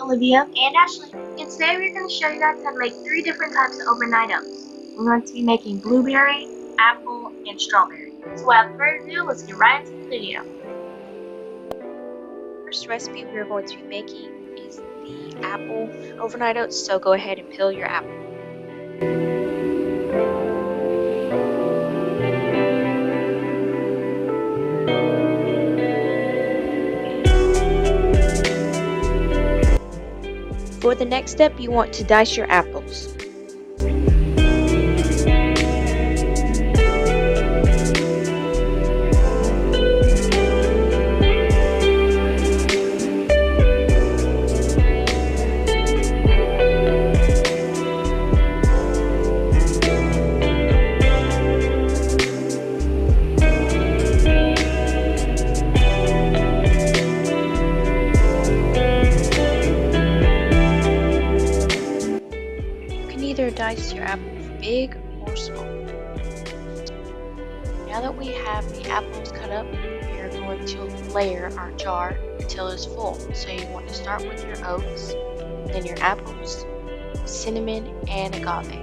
Olivia and Ashley, and today we're going to show you guys how to make 3 different types of overnight oats. We're going to be making blueberry, apple, and strawberry. So without further ado, let's get right into the video. First recipe we're going to be making is the apple overnight oats, so go ahead and peel your apple. For the next step, you want to dice your apples. Either dice your apples big or small. Now that we have the apples cut up, we are going to layer our jar until it's full. So you want to start with your oats, then your apples, cinnamon, and agave.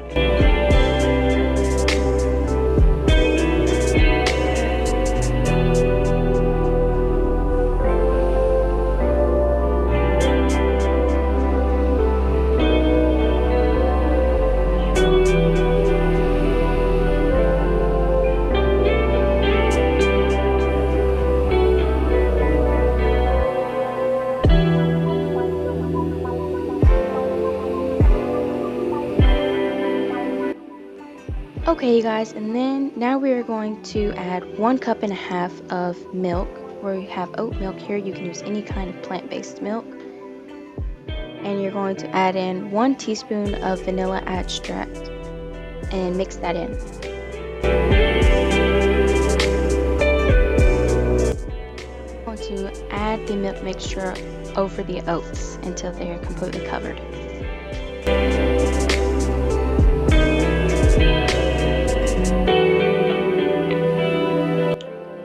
Okay, you guys, and then now we are going to add 1.5 cups of milk. Where you have oat milk here, you can use any kind of plant-based milk. And you're going to add in 1 teaspoon of vanilla extract and mix that in. I'm going to add the milk mixture over the oats until they are completely covered.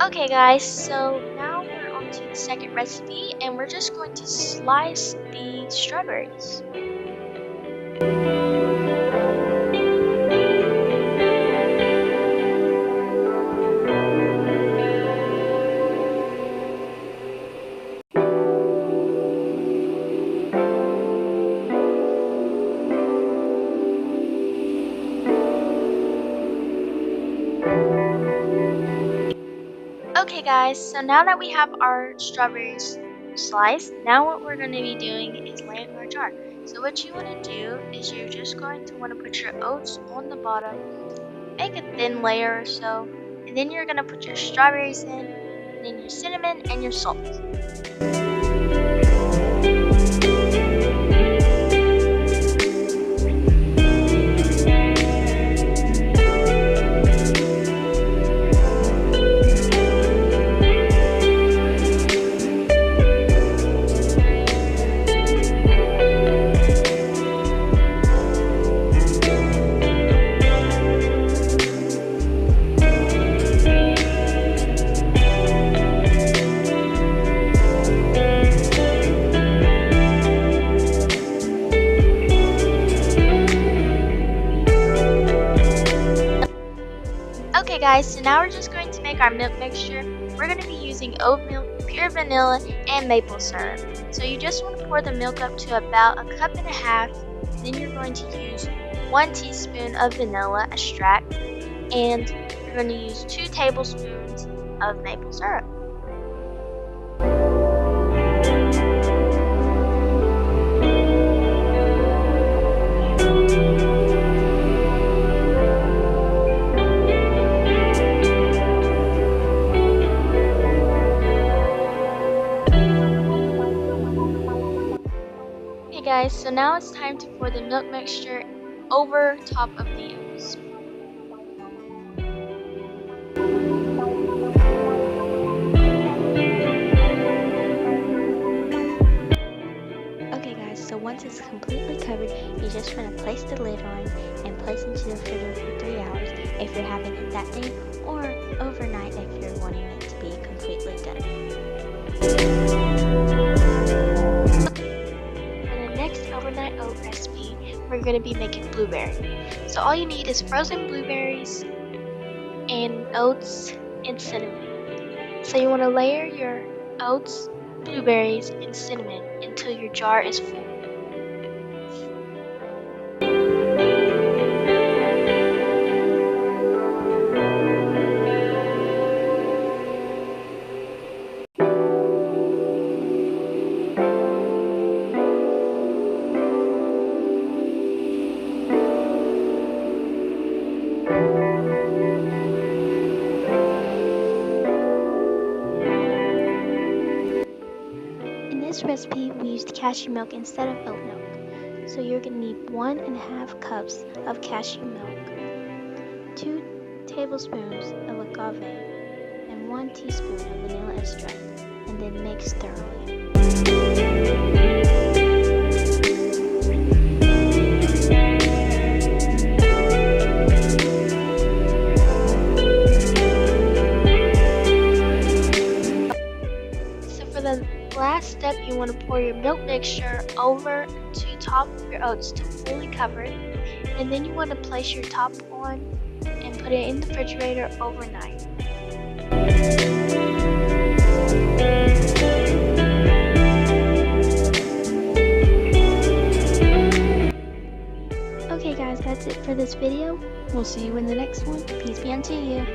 Okay guys, so now we're on to the second recipe, and we're just going to slice the strawberries. Okay guys, so now that we have our strawberries sliced, now what we're going to be doing is laying our jar. So what you want to do is you're just going to want to put your oats on the bottom, make a thin layer or so, and then you're going to put your strawberries in, and then your cinnamon and your salt. Okay guys, so now we're just going to make our milk mixture. We're going to be using oat milk, pure vanilla, and maple syrup. So you just want to pour the milk up to about 1.5 cups. Then you're going to use 1 teaspoon of vanilla extract, and you're going to use 2 tablespoons of maple syrup. Okay guys, so now it's time to pour the milk mixture over top of the oats. Okay guys, so once it's completely covered, you just want to place the lid on and place into the refrigerator for 3 hours if you're having it that day, or overnight if you're wanting it to be completely done. we're going to be making blueberry. So all you need is frozen blueberries and oats and cinnamon. So you want to layer your oats, blueberries, and cinnamon until your jar is full. In this recipe, we used cashew milk instead of oat milk. So you're going to need 1.5 cups of cashew milk, 2 tablespoons of agave, and 1 teaspoon of vanilla extract, and then mix thoroughly. So for the last step, you want to pour your milk mixture over to top of your oats to fully cover it, and then you want to place your top on and put it in the refrigerator overnight. Okay guys, that's it for this video. We'll see you in the next one. Peace be unto you.